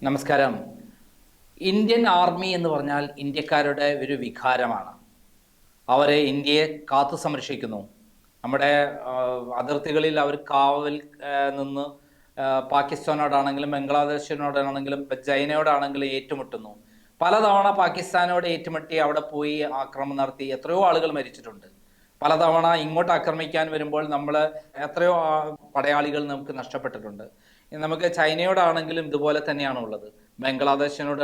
നമസ്കാരം. Indian army എന്ന് പറഞ്ഞാൽ ഇന്ത്യക്കാരുടെ ഒരു വികാരമാണ്. അവരെ ഇന്ത്യയെ കാത്തു സംരക്ഷിക്കുന്നു. നമ്മുടെ അതിർത്തികളിൽ അവർ കാവൽ നിന്ന് പാകിസ്ഥാനോടാണെങ്കിലും ബംഗ്ലാദേശിനോടാണെങ്കിലും ചൈനയോടാണെങ്കിലും ഏറ്റുമുട്ടുന്നു. പലതവണ പാകിസ്ഥാനോട് ഏറ്റുമുട്ടി അവിടെ പോയി ആക്രമണം നടത്തി എത്രയോ ആളുകൾ മരിച്ചിട്ടുണ്ട്. പലതവണ ഇങ്ങോട്ട് ആക്രമിക്കാൻ വരുമ്പോൾ നമ്മൾ എത്രയോ പടയാളികൾ നമുക്ക് നഷ്ടപ്പെട്ടിട്ടുണ്ട്. നമുക്ക് ചൈനയോടാണെങ്കിലും ഇതുപോലെ തന്നെയാണ് ഉള്ളത്. ബംഗ്ലാദേശിനോട്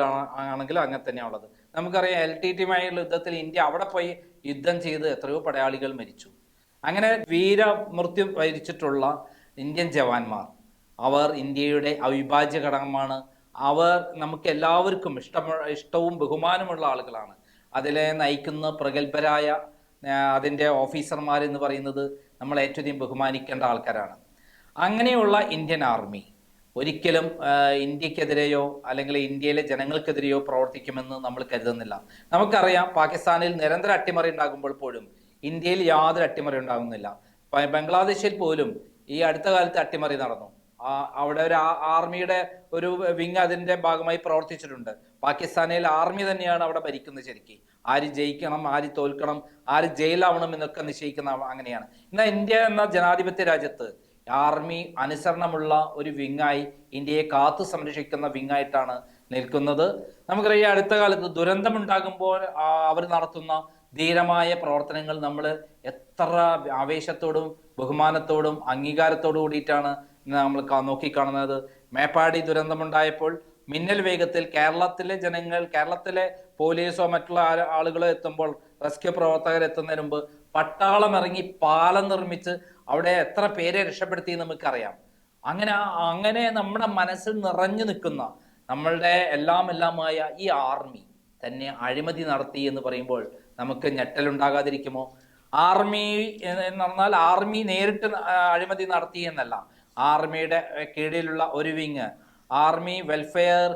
ആണെങ്കിലും അങ്ങനെ തന്നെയാണ് ഉള്ളത്. നമുക്കറിയാം LTTയുമായുള്ള യുദ്ധത്തിൽ ഇന്ത്യ അവിടെ പോയി യുദ്ധം ചെയ്ത് എത്രയോ പടയാളികൾ മരിച്ചു. അങ്ങനെ വീരമൃത്യു വരിച്ചിട്ടുള്ള ഇന്ത്യൻ ജവാന്മാർ, അവർ ഇന്ത്യയുടെ അവിഭാജ്യ ഘടകമാണ്. അവർ നമുക്ക് എല്ലാവർക്കും ഇഷ്ടവും ബഹുമാനമുള്ള ആളുകളാണ്. അതിലെ നയിക്കുന്ന പ്രഗത്ഭരായ അതിൻ്റെ ഓഫീസർമാരെന്ന് പറയുന്നത് നമ്മൾ ഏറ്റവും അധികം ബഹുമാനിക്കേണ്ട ആൾക്കാരാണ്. അങ്ങനെയുള്ള ഇന്ത്യൻ ആർമി ഒരിക്കലും ഇന്ത്യക്കെതിരെയോ അല്ലെങ്കിൽ ഇന്ത്യയിലെ ജനങ്ങൾക്കെതിരെയോ പ്രവർത്തിക്കുമെന്ന് നമ്മൾ കരുതുന്നില്ല. നമുക്കറിയാം, പാകിസ്ഥാനിൽ നിരന്തര അട്ടിമറി ഉണ്ടാകുമ്പോൾ പോലും ഇന്ത്യയിൽ യാതൊരു അട്ടിമറി ഉണ്ടാകുന്നില്ല. ബംഗ്ലാദേശിൽ പോലും ഈ അടുത്ത കാലത്ത് അട്ടിമറി നടന്നു. അവിടെ ഒരു ആർമിയുടെ ഒരു വിങ് അതിൻ്റെ ഭാഗമായി പ്രവർത്തിച്ചിട്ടുണ്ട്. പാകിസ്ഥാനിൽ ആർമി തന്നെയാണ് അവിടെ ഭരിക്കുന്നത്. ശരിക്കും ആര് ജയിക്കണം, ആര് തോൽക്കണം, ആര് ജയിലാവണം എന്നൊക്കെ നിശ്ചയിക്കുന്ന അങ്ങനെയാണ്. എന്നാൽ ഇന്ത്യ എന്ന ജനാധിപത്യ രാജ്യത്ത് ആർമി അനുസരണമുള്ള ഒരു വിങ്ങായി, ഇന്ത്യയെ കാത്തു സംരക്ഷിക്കുന്ന വിങ്ങായിട്ടാണ് നിൽക്കുന്നത്. നമുക്കറിയാം, അടുത്ത കാലത്ത് ദുരന്തമുണ്ടാകുമ്പോൾ അവർ നടത്തുന്ന ധീരമായ പ്രവർത്തനങ്ങൾ നമ്മൾ എത്ര ആവേശത്തോടും ബഹുമാനത്തോടും അംഗീകാരത്തോടു കൂടിയിട്ടാണ് നമ്മൾ നോക്കിക്കാണുന്നത്. മേപ്പാടി ദുരന്തമുണ്ടായപ്പോൾ മിന്നൽ വേഗത്തിൽ കേരളത്തിലെ ജനങ്ങൾ, കേരളത്തിലെ പോലീസോ മറ്റുള്ള ആളുകളോ എത്തുമ്പോൾ, റെസ്ക്യൂ പ്രവർത്തകർ എത്തുന്നതിന് മുമ്പ് പട്ടാളം ഇറങ്ങി പാലം നിർമ്മിച്ച് അവിടെ എത്ര പേരെ രക്ഷപ്പെടുത്തി നമുക്കറിയാം. അങ്ങനെ നമ്മുടെ മനസ്സിൽ നിറഞ്ഞു നിൽക്കുന്ന നമ്മളുടെ എല്ലാമായ ഈ ആർമി തന്നെ അഴിമതി നടത്തി എന്ന് പറയുമ്പോൾ നമുക്ക് ഞെട്ടലുണ്ടാകാതിരിക്കുമോ? ആർമി എന്ന് പറഞ്ഞാൽ ആർമി നേരിട്ട് അഴിമതി നടത്തി എന്നല്ല. ആർമിയുടെ കീഴിലുള്ള ഒരു വിങ്, ആർമി വെൽഫെയർ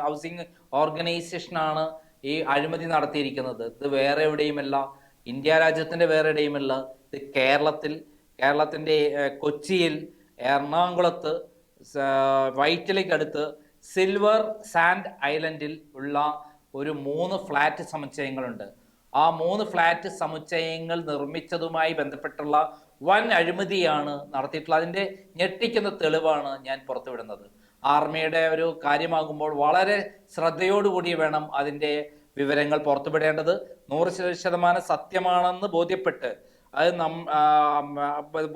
ഹൗസിംഗ് ഓർഗനൈസേഷനാണ് ഈ അഴിമതി നടത്തിയിരിക്കുന്നത്. ഇത് വേറെ എവിടെയുമല്ല, ഇന്ത്യ രാജ്യത്തിൻ്റെ വേറെ എവിടെയുമല്ല. ഇത് കേരളത്തിൻ്റെ കൊച്ചിയിൽ, എറണാകുളത്ത്, വൈറ്റിലയ്ക്കടുത്ത് സിൽവർ സാൻഡ് ഐലൻഡിൽ ഉള്ള ഒരു 3 ഫ്ലാറ്റ് സമുച്ചയങ്ങളുണ്ട്. ആ 3 ഫ്ലാറ്റ് സമുച്ചയങ്ങൾ നിർമ്മിച്ചതുമായി ബന്ധപ്പെട്ടുള്ള വൻ അഴിമതിയാണ് നടത്തിയിട്ടുള്ളത്. അതിൻ്റെ ഞെട്ടിക്കുന്ന തെളിവാണ് ഞാൻ പുറത്തുവിടുന്നത്. ആർമിയുടെ ഒരു കാര്യമാകുമ്പോൾ വളരെ ശ്രദ്ധയോടുകൂടി വേണം അതിൻ്റെ വിവരങ്ങൾ പുറത്തുവിടേണ്ടത്. 100% സത്യമാണെന്ന്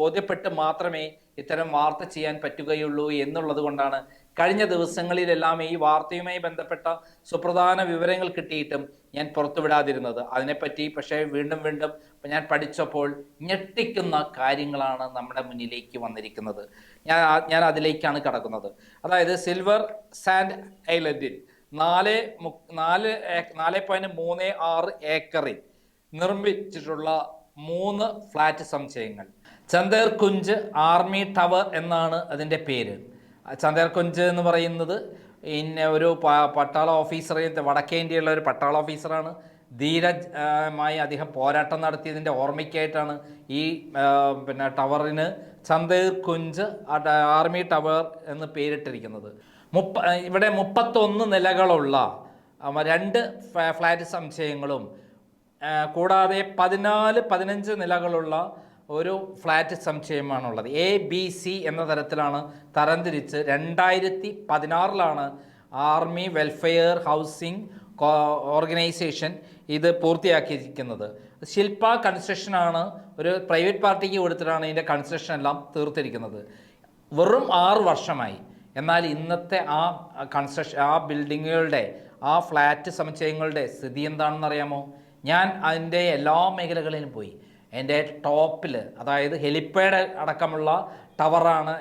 ബോധ്യപ്പെട്ട് മാത്രമേ ഇത്തരം വാർത്ത ചെയ്യാൻ പറ്റുകയുള്ളൂ എന്നുള്ളത് കൊണ്ടാണ് കഴിഞ്ഞ ദിവസങ്ങളിലെല്ലാം ഈ വാർത്തയുമായി ബന്ധപ്പെട്ട സുപ്രധാന വിവരങ്ങൾ കിട്ടിയിട്ടും ഞാൻ പുറത്തുവിടാതിരുന്നത്. അതിനെപ്പറ്റി പക്ഷേ വീണ്ടും ഞാൻ പഠിച്ചപ്പോൾ ഞെട്ടിക്കുന്ന കാര്യങ്ങളാണ് നമ്മുടെ മുന്നിലേക്ക് വന്നിരിക്കുന്നത്. ഞാൻ അതിലേക്കാണ് കടക്കുന്നത്. അതായത് സിൽവർ സാൻഡ് ഐലൻഡിൽ 4.36 ഏക്കറിൽ നിർമ്മിച്ചിട്ടുള്ള 3 ഫ്ലാറ്റ് സമുച്ചയങ്ങൾ. ചന്ദേർ കുഞ്ച് ആർമി ടവർ എന്നാണ് അതിൻ്റെ പേര്. ചന്ദേർ കുഞ്ച് എന്ന് പറയുന്നത് ഒരു പട്ടാള ഓഫീസർ, വടക്കേ ഇന്ത്യയുള്ള ഒരു പട്ടാള ഓഫീസറാണ്. ധീരമായി അദ്ദേഹം പോരാട്ടം നടത്തിയതിൻ്റെ ഓർമ്മയ്ക്കായിട്ടാണ് ഈ ടവറിന് ചന്ദേർ കുഞ്ച് ആർമി ടവർ എന്ന് പേരിട്ടിരിക്കുന്നത്. ഇവിടെ 31 നിലകളുള്ള 2 ഫ്ലാറ്റ് സമുച്ചയങ്ങളും കൂടാതെ 14-15 നിലകളുള്ള ഒരു ഫ്ലാറ്റ് സമുച്ചയമാണുള്ളത്. ABC എന്ന തരത്തിലാണ് തരംതിരിച്ച് 2016 ആർമി വെൽഫെയർ ഹൗസിംഗ് ഓർഗനൈസേഷൻ ഇത് പൂർത്തിയാക്കിയിരിക്കുന്നത്. ശില്പ കൺസ്ട്രക്ഷനാണ്, ഒരു പ്രൈവറ്റ് പാർട്ടിക്ക് കൊടുത്തിട്ടാണ് ഇതിൻ്റെ കൺസ്ട്രക്ഷൻ എല്ലാം തീർത്തിരിക്കുന്നത്. വെറും 6 വർഷമായി. എന്നാൽ ഇന്നത്തെ ആ ബിൽഡിങ്ങുകളുടെ, ആ ഫ്ലാറ്റ് സമുച്ചയങ്ങളുടെ സ്ഥിതി എന്താണെന്ന് അറിയാമോ? ഞാൻ അതിൻ്റെ എല്ലാ മേഖലകളിലും പോയി. എൻ്റെ ടോപ്പിൽ, അതായത് ഹെലിപ്പാഡ് അടക്കമുള്ള ടവറാണ്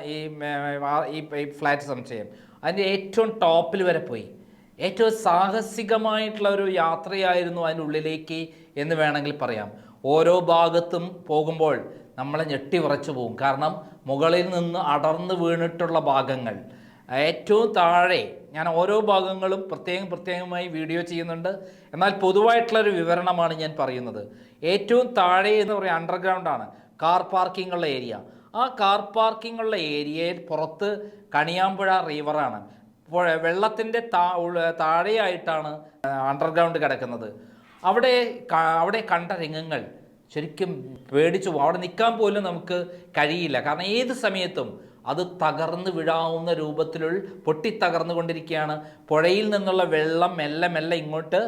ഈ ഫ്ലാറ്റ് സമുച്ചയം. അതിൻ്റെ ഏറ്റവും ടോപ്പിൽ വരെ പോയി. ഏറ്റവും സാഹസികമായിട്ടുള്ള ഒരു യാത്രയായിരുന്നു അതിൻ്റെ ഉള്ളിലേക്ക് എന്ന് വേണമെങ്കിൽ പറയാം. ഓരോ ഭാഗത്തും പോകുമ്പോൾ നമ്മളെ ഞെട്ടി വിറച്ചു പോകും. കാരണം മുകളിൽ നിന്ന് അടർന്നു വീണിട്ടുള്ള ഭാഗങ്ങൾ, ഏറ്റവും താഴെ, ഞാൻ ഓരോ ഭാഗങ്ങളും പ്രത്യേകമായി വീഡിയോ ചെയ്യുന്നുണ്ട്. എന്നാൽ പൊതുവായിട്ടുള്ളൊരു വിവരണമാണ് ഞാൻ പറയുന്നത്. ഏറ്റവും താഴെ എന്ന് പറയുന്നത് അണ്ടർഗ്രൗണ്ടാണ്, കാർ പാർക്കിംഗ് ഉള്ള ഏരിയ. ആ കാർ പാർക്കിംഗ് ഉള്ള ഏരിയയിൽ പുറത്ത് കണിയാമ്പുഴ റിവറാണ്. വെള്ളത്തിൻ്റെ താഴെയായിട്ടാണ് അണ്ടർഗ്രൗണ്ട് കിടക്കുന്നത്. അവിടെ കണ്ട രംഗങ്ങൾ ശരിക്കും പേടിച്ചു പോകും. അവിടെ നിൽക്കാൻ പോലും നമുക്ക് കഴിയില്ല. കാരണം ഏത് സമയത്തും അത് തകർന്നു വീഴാവുന്ന രൂപത്തിലുള്ള പൊട്ടിത്തകർന്നുകൊണ്ടിരിക്കുകയാണ്. പുഴയിൽ നിന്നുള്ള വെള്ളം മെല്ലെ മെല്ലെ ഇങ്ങോട്ട്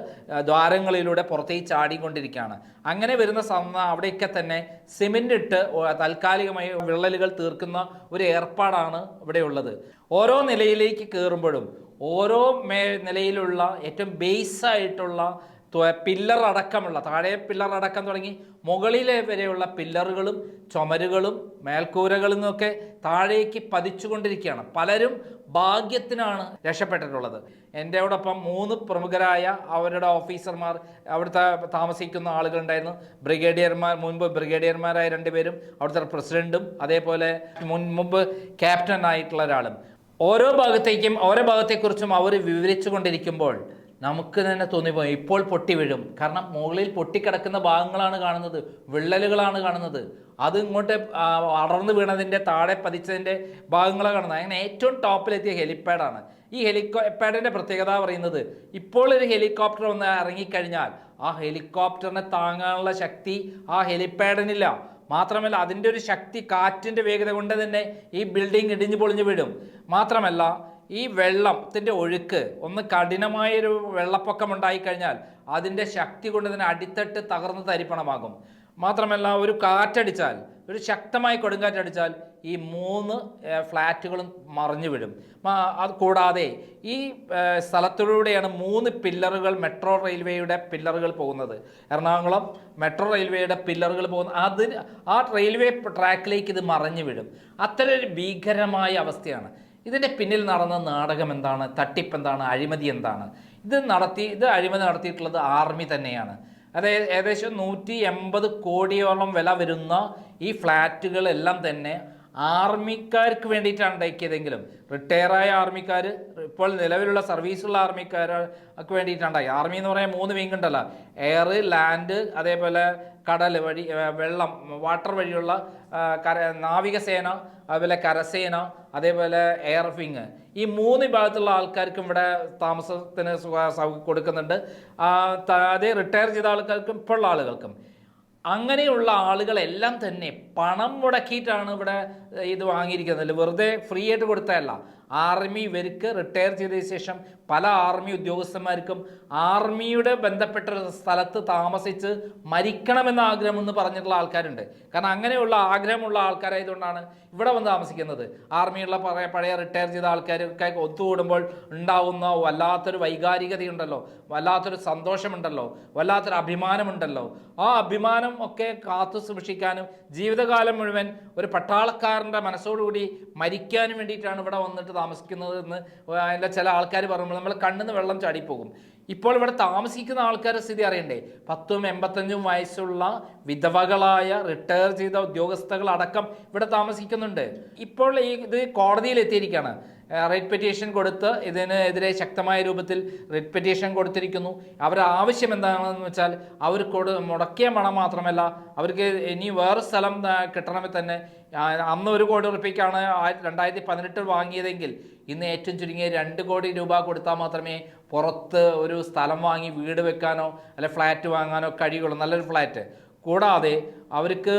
ദ്വാരങ്ങളിലൂടെ പുറത്തേക്ക് ചാടിക്കൊണ്ടിരിക്കുകയാണ്. അങ്ങനെ വരുന്ന അവിടെയൊക്കെ തന്നെ സിമെൻ്റ് ഇട്ട് താൽക്കാലികമായി വിള്ളലുകൾ തീർക്കുന്ന ഒരു ഏർപ്പാടാണ് ഇവിടെയുള്ളത്. ഓരോ നിലയിലേക്ക് കയറുമ്പോഴും ഓരോ നിലയിലുള്ള ഏറ്റവും ബേസായിട്ടുള്ള പില്ലർ അടക്കമുള്ള താഴെ പില്ലർ അടക്കം തുടങ്ങി മുകളിലെ വരെയുള്ള പില്ലറുകളും ചുമരുകളും മേൽക്കൂരകളിൽ നിന്നൊക്കെ താഴേക്ക് പതിച്ചുകൊണ്ടിരിക്കുകയാണ്. പലരും ഭാഗ്യത്തിനാണ് രക്ഷപ്പെട്ടിട്ടുള്ളത്. എൻ്റെയോടൊപ്പം 3 പ്രമുഖരായ അവരുടെ ഓഫീസർമാർ, അവിടുത്തെ താമസിക്കുന്ന ആളുകളുണ്ടായിരുന്നു. മുൻപ് ബ്രിഗേഡിയർമാരായ 2 പേരും അവിടുത്തെ പ്രസിഡന്റും അതേപോലെ മുമ്പ് ക്യാപ്റ്റൻ ആയിട്ടുള്ള ഒരാളും. ഓരോ ഭാഗത്തെക്കുറിച്ചും അവർ വിവരിച്ചു കൊണ്ടിരിക്കുമ്പോൾ നമുക്ക് തന്നെ തോന്നിപ്പോയി ഇപ്പോൾ പൊട്ടി വീഴും. കാരണം മുകളിൽ പൊട്ടിക്കിടക്കുന്ന ഭാഗങ്ങളാണ് കാണുന്നത്, വിള്ളലുകളാണ് കാണുന്നത്. അത് ഇങ്ങോട്ട് അടർന്നു വീണതിൻ്റെ താഴെ പതിച്ചതിൻ്റെ ഭാഗങ്ങളാണ് കാണുന്നത്. അങ്ങനെ ഏറ്റവും ടോപ്പിലെത്തിയ ഹെലിപ്പാഡാണ്. ഈ ഹെലികോപ്റ്ററിൻ്റെ പ്രത്യേകത പറയുന്നത്, ഇപ്പോൾ ഒരു ഹെലികോപ്റ്റർ ഒന്ന് ഇറങ്ങിക്കഴിഞ്ഞാൽ ആ ഹെലികോപ്റ്ററിനെ താങ്ങാനുള്ള ശക്തി ആ ഹെലിപ്പാഡിനില്ല. മാത്രമല്ല അതിൻ്റെ ഒരു ശക്തി, കാറ്റിൻ്റെ വേഗത കൊണ്ട് തന്നെ ഈ ബിൽഡിംഗ് ഇടിഞ്ഞു പൊളിഞ്ഞു വീഴും. മാത്രമല്ല ഈ വെള്ളത്തിൻ്റെ ഒഴുക്ക് ഒന്ന് കഠിനമായൊരു വെള്ളപ്പൊക്കം ഉണ്ടായിക്കഴിഞ്ഞാൽ അതിൻ്റെ ശക്തി കൊണ്ട് തന്നെ അടിത്തട്ട് തകർന്ന് തരിപ്പണമാകും. മാത്രമല്ല ഒരു കാറ്റടിച്ചാൽ, ഒരു ശക്തമായ കൊടുങ്കാറ്റടിച്ചാൽ ഈ 3 ഫ്ലാറ്റുകളും മറിഞ്ഞു വീഴും. അത് കൂടാതെ ഈ സ്ഥലത്തിലൂടെയാണ് 3 പില്ലറുകൾ, മെട്രോ റെയിൽവേയുടെ പില്ലറുകൾ പോകുന്നത്. എറണാകുളം മെട്രോ റെയിൽവേയുടെ പില്ലറുകൾ പോകുന്ന ആ റെയിൽവേ ട്രാക്കിലേക്ക് ഇത് മറിഞ്ഞു വീഴും. അത്തരൊരു ഭീകരമായ അവസ്ഥയാണ്. ഇതിൻ്റെ പിന്നിൽ നടന്ന നാടകം എന്താണ്, തട്ടിപ്പ് എന്താണ്, അഴിമതി എന്താണ്? ഇത് അഴിമതി നടത്തിയിട്ടുള്ളത് ആർമി തന്നെയാണ്. അതായത് ഏകദേശം 180 കോടിയോളം വില വരുന്ന ഈ ഫ്ലാറ്റുകളെല്ലാം തന്നെ ആർമിക്കാർക്ക് വേണ്ടിയിട്ടാണ് ഉണ്ടാക്കിയതെങ്കിലും റിട്ടയറായ ആർമിക്കാർ, ഇപ്പോൾ നിലവിലുള്ള സർവീസുള്ള ആർമിക്കാർക്ക് വേണ്ടിയിട്ടുണ്ടായി. ആർമി എന്ന് പറയാൻ 3 വിങ് ഉണ്ടല്ലോ, എയർ, ലാൻഡ്, അതേപോലെ കടൽ വഴി, വെള്ളം, വാട്ടർ വഴിയുള്ള നാവികസേന, അതുപോലെ കരസേന, അതേപോലെ എയർ വിങ്. ഈ 3 വിഭാഗത്തിലുള്ള ആൾക്കാർക്കും ഇവിടെ താമസത്തിന് കൊടുക്കുന്നുണ്ട്. അതേ റിട്ടയർ ചെയ്ത ആൾക്കാർക്കും ഇപ്പോൾ ഉള്ള ആളുകൾക്കും. അങ്ങനെയുള്ള ആളുകളെല്ലാം തന്നെ പണം മുടക്കിയിട്ടാണ് ഇവിടെ ഇത് വാങ്ങിയിരിക്കുന്നത്. വെറുതെ ഫ്രീ ആയിട്ട് കൊടുത്തതല്ല. ആർമി ഇവർക്ക് റിട്ടയർ ചെയ്തതിന് ശേഷം പല ആർമി ഉദ്യോഗസ്ഥന്മാർക്കും ആർമിയുടെ ബന്ധപ്പെട്ട സ്ഥലത്ത് താമസിച്ച് മരിക്കണമെന്ന ആഗ്രഹമെന്ന് പറഞ്ഞിട്ടുള്ള ആൾക്കാരുണ്ട്. കാരണം അങ്ങനെയുള്ള ആഗ്രഹമുള്ള ആൾക്കാരായതുകൊണ്ടാണ് ഇവിടെ വന്ന് താമസിക്കുന്നത്. ആർമിയുള്ള പഴയ റിട്ടയർ ചെയ്ത ആൾക്കാരൊക്കെ ഒത്തുകൂടുമ്പോൾ ഉണ്ടാവുന്ന വല്ലാത്തൊരു വൈകാരികതയുണ്ടല്ലോ, വല്ലാത്തൊരു സന്തോഷമുണ്ടല്ലോ, വല്ലാത്തൊരു അഭിമാനമുണ്ടല്ലോ. ആ അഭിമാനം ഒക്കെ കാത്തു സൂക്ഷിക്കാനും ജീവിതകാലം മുഴുവൻ ഒരു പട്ടാളക്കാരൻ്റെ മനസ്സോടുകൂടി മരിക്കാനും വേണ്ടിയിട്ടാണ് ഇവിടെ വന്നിട്ട് താമസിക്കുന്നത് എന്ന് അതിൻ്റെ ചില ആൾക്കാർ പറയുമ്പോൾ നമ്മൾ കണ്ണിന്ന് വെള്ളം ചാടിപ്പോകും. ഇപ്പോൾ ഇവിടെ താമസിക്കുന്ന ആൾക്കാരുടെ സ്ഥിതി അറിയണ്ടേ? 10ഉം 85ഉം വയസ്സുള്ള വിധവകളായ റിട്ടയർ ചെയ്ത ഉദ്യോഗസ്ഥകളടക്കം ഇവിടെ താമസിക്കുന്നുണ്ട്. ഇപ്പോൾ ഇത് കോടതിയിൽ എത്തിയിരിക്കുകയാണ്. റെഡ് പെറ്റീഷൻ കൊടുത്ത് ഇതിനെതിരെ ശക്തമായ രൂപത്തിൽ റെഡ് പെറ്റീഷൻ കൊടുത്തിരിക്കുന്നു. അവരുടെ ആവശ്യം എന്താണെന്ന് വെച്ചാൽ അവർ മുടക്കിയ പണം മാത്രമല്ല, അവർക്ക് ഇനി വേറെ സ്ഥലം കിട്ടണമെങ്കിൽ തന്നെ അന്ന് 1 കോടി റുപ്യക്കാണ് 2018 വാങ്ങിയതെങ്കിൽ ഇന്ന് ഏറ്റവും ചുരുങ്ങിയ 2 കോടി രൂപ കൊടുത്താൽ മാത്രമേ പുറത്ത് ഒരു സ്ഥലം വാങ്ങി വീട് വെക്കാനോ അല്ലെ ഫ്ലാറ്റ് വാങ്ങാനോ കഴിയുള്ളൂ, നല്ലൊരു ഫ്ലാറ്റ്. കൂടാതെ അവർക്ക്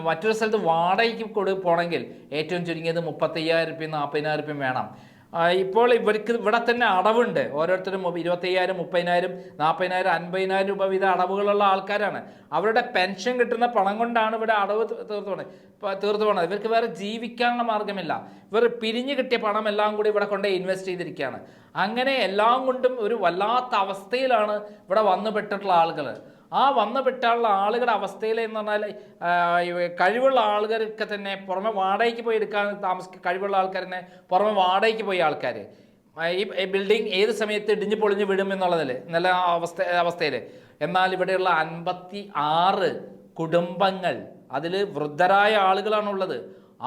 മറ്റൊരു സ്ഥലത്ത് വാടകയ്ക്ക് പോകണമെങ്കിൽ ഏറ്റവും ചുരുങ്ങിയത് 35,000 രൂപയും 40,000 രൂപയും വേണം. ഇപ്പോൾ ഇവർക്ക് ഇവിടെ തന്നെ അടവുണ്ട്. ഓരോരുത്തരും 25,000, 30,000, 40,000, 50,000 രൂപ വീതം അടവുകളുള്ള ആൾക്കാരാണ്. അവരുടെ പെൻഷൻ കിട്ടുന്ന പണം കൊണ്ടാണ് ഇവിടെ അടവ് തീർത്തു പോണത്. ഇവർക്ക് വേറെ ജീവിക്കാനുള്ള മാർഗമില്ല. ഇവർ പിരിഞ്ഞു കിട്ടിയ പണം എല്ലാം കൂടി ഇവിടെ കൊണ്ട് ഇൻവെസ്റ്റ് ചെയ്തിരിക്കുകയാണ്. അങ്ങനെ എല്ലാം കൊണ്ടും ഒരു വല്ലാത്ത അവസ്ഥയിലാണ് ഇവിടെ വന്നുപെട്ടിട്ടുള്ള ആളുകൾ. ആ വന്നുപെട്ടുള്ള ആളുകളുടെ അവസ്ഥയിൽ എന്ന് പറഞ്ഞാൽ കഴിവുള്ള ആളുകൾക്ക് തന്നെ പുറമെ വാടകയ്ക്ക് പോയി എടുക്കാൻ കഴിവുള്ള ആൾക്കാരനെ പുറമെ വാടകയ്ക്ക് പോയി ആൾക്കാർ ഈ ബിൽഡിംഗ് ഏത് സമയത്ത് ഇടിഞ്ഞു പൊളിഞ്ഞു വിടും എന്നുള്ളതിൽ നല്ല അവസ്ഥയിൽ. എന്നാൽ ഇവിടെയുള്ള 56 കുടുംബങ്ങൾ, അതിൽ വൃദ്ധരായ ആളുകളാണുള്ളത്.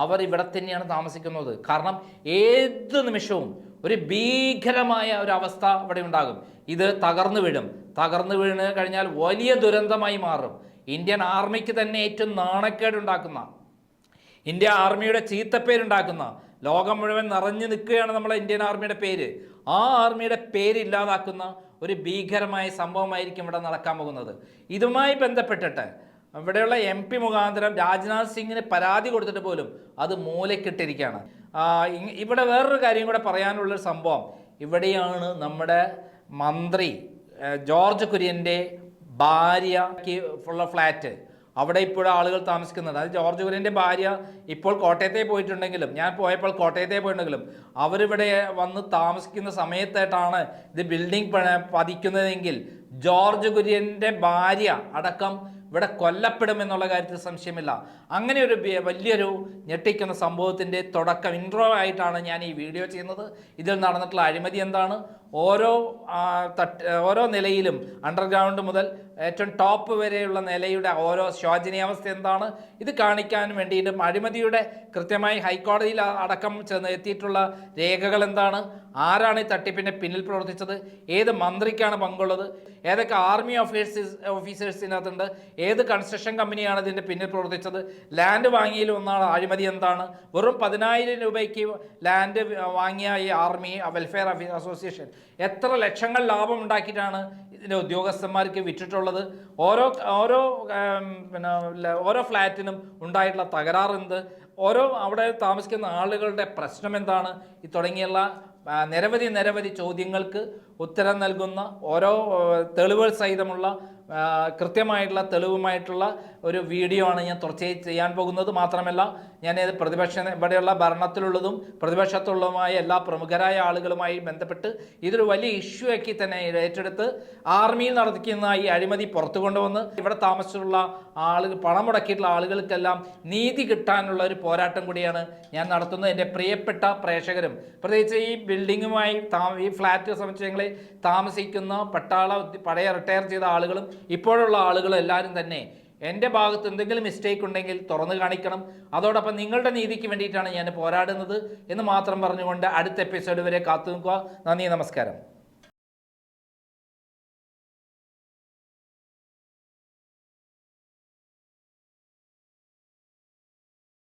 അവർ ഇവിടെ തന്നെയാണ് താമസിക്കുന്നത്. കാരണം ഏത് നിമിഷവും ഒരു ഭീകരമായ ഒരു അവസ്ഥ ഇവിടെ ഉണ്ടാകും. ഇത് തകർന്നു വീണ് കഴിഞ്ഞാൽ വലിയ ദുരന്തമായി മാറും. ഇന്ത്യൻ ആർമിക്ക് തന്നെ ഏറ്റവും നാണക്കേടുണ്ടാക്കുന്ന, ഇന്ത്യ ആർമിയുടെ ചീത്തപ്പേരുണ്ടാക്കുന്ന, ലോകം മുഴുവൻ നിറഞ്ഞു നിൽക്കുകയാണ് നമ്മളെ ഇന്ത്യൻ ആർമിയുടെ പേര്. ആ ആർമിയുടെ പേരില്ലാതാക്കുന്ന ഒരു ഭീകരമായ സംഭവമായിരിക്കും ഇവിടെ നടക്കാൻ പോകുന്നത്. ഇതുമായി ബന്ധപ്പെട്ടിട്ട് ഇവിടെയുള്ള MP മുഖാന്തരം രാജ്നാഥ് സിംഗിന് പരാതി കൊടുത്തിട്ട് പോലും അത് മൂലക്കിട്ടിരിക്കുകയാണ്. ഇവിടെ വേറൊരു കാര്യം കൂടെ പറയാനുള്ളൊരു സംഭവം, ഇവിടെയാണ് നമ്മുടെ മന്ത്രി ജോർജ് കുര്യൻ്റെ ഭാര്യയ്ക്ക് ഉള്ള ഫ്ലാറ്റ്. അവിടെ ഇപ്പോഴും ആളുകൾ താമസിക്കുന്നുണ്ട്. അത് ജോർജ് കുര്യൻ്റെ ഭാര്യ ഇപ്പോൾ കോട്ടയത്തെ പോയിട്ടുണ്ടെങ്കിലും, ഞാൻ പോയപ്പോൾ കോട്ടയത്തെ പോയിട്ടുണ്ടെങ്കിലും, അവരിവിടെ വന്ന് താമസിക്കുന്ന സമയത്തായിട്ടാണ് ഇത് ബിൽഡിംഗ് പതിക്കുന്നതെങ്കിൽ ജോർജ് കുര്യൻ്റെ ഭാര്യ അടക്കം ഇവിടെ കൊല്ലപ്പെടുമെന്നുള്ള കാര്യത്തിൽ സംശയമില്ല. അങ്ങനെ ഒരു വലിയൊരു ഞെട്ടിക്കുന്ന സംഭവത്തിൻ്റെ തുടക്കം ഇൻട്രോ ആയിട്ടാണ് ഞാൻ ഈ വീഡിയോ ചെയ്യുന്നത്. ഇതിൽ നടന്നിട്ടുള്ള അഴിമതി എന്താണ്, ഓരോ നിലയിലും അണ്ടർഗ്രൗണ്ട് മുതൽ ഏറ്റവും ടോപ്പ് വരെയുള്ള നിലയുടെ ഓരോ ശോചനീയാവസ്ഥ എന്താണ്, ഇത് കാണിക്കാൻ വേണ്ടിയിട്ടും അഴിമതിയുടെ കൃത്യമായി ഹൈക്കോടതിയിൽ അടക്കം ചെന്ന് എത്തിയിട്ടുള്ള രേഖകൾ എന്താണ്, ആരാണ് ഈ തട്ടിപ്പിൻ്റെ പിന്നിൽ പ്രവർത്തിച്ചത്, ഏത് മന്ത്രിക്കാണ് പങ്കുള്ളത്, ഏതൊക്കെ ആർമി ഓഫീസേഴ്സിനകത്തുണ്ട്, ഏത് കൺസ്ട്രക്ഷൻ കമ്പനിയാണ് ഇതിൻ്റെ പിന്നിൽ പ്രവർത്തിച്ചത്, ലാൻഡ് വാങ്ങിയതിൽ ഒന്നാണ് അഴിമതി എന്താണ്, വെറും 10,000 രൂപയ്ക്ക് ലാൻഡ് വാങ്ങിയ ഈ ആർമി വെൽഫെയർ അസോസിയേഷൻ എത്ര ലക്ഷങ്ങൾ ലാഭം ഉണ്ടാക്കിയിട്ടാണ് ഇതിൻ്റെ ഉദ്യോഗസ്ഥന്മാർക്ക് വിറ്റിട്ടുള്ളത്, ഓരോ ഫ്ലാറ്റിനും ഉണ്ടായിട്ടുള്ള തകരാറെന്ത്, അവിടെ താമസിക്കുന്ന ആളുകളുടെ പ്രശ്നം എന്താണ്, തുടങ്ങിയുള്ള നിരവധി ചോദ്യങ്ങൾക്ക് ഉത്തരം നൽകുന്ന ഓരോ തെളിവുകൾ സഹിതമുള്ള കൃത്യമായിട്ടുള്ള തെളിവുമായിട്ടുള്ള ഒരു വീഡിയോ ആണ് ഞാൻ തുടർച്ചയായി ചെയ്യാൻ പോകുന്നത്. മാത്രമല്ല ഞാൻ ഇവിടെയുള്ള ഭരണത്തിലുള്ളതും പ്രതിപക്ഷത്തുള്ളതുമായ എല്ലാ പ്രമുഖരായ ആളുകളുമായി ബന്ധപ്പെട്ട് ഇതൊരു വലിയ ഇഷ്യൂ ആക്കി തന്നെ ഏറ്റെടുത്ത് ആർമിയിൽ നടത്തിക്കുന്ന ഈ അഴിമതി പുറത്തു കൊണ്ടുവന്ന് ഇവിടെ താമസിച്ചിട്ടുള്ള ആളുകൾ, പണം മുടക്കിയിട്ടുള്ള ആളുകൾക്കെല്ലാം നീതി കിട്ടാനുള്ള ഒരു പോരാട്ടം കൂടിയാണ് ഞാൻ നടത്തുന്നത്. എൻ്റെ പ്രിയപ്പെട്ട പ്രേക്ഷകരും, പ്രത്യേകിച്ച് ഈ ബിൽഡിങ്ങുമായി ഈ ഫ്ലാറ്റ് സമുച്ചയങ്ങളിൽ താമസിക്കുന്ന പഴയ റിട്ടയർ ചെയ്ത ആളുകളും ഇപ്പോഴുള്ള ആളുകളും എല്ലാവരും തന്നെ എൻ്റെ ഭാഗത്ത് എന്തെങ്കിലും മിസ്റ്റേക്ക് ഉണ്ടെങ്കിൽ തുറന്നു കാണിക്കണം. അതോടൊപ്പം നിങ്ങളുടെ നീതിക്ക് വേണ്ടിയിട്ടാണ് ഞാൻ പോരാടുന്നത് എന്ന് മാത്രം പറഞ്ഞുകൊണ്ട് അടുത്ത എപ്പിസോഡ് വരെ കാത്തു നിൽക്കുക. നന്ദി, നമസ്കാരം.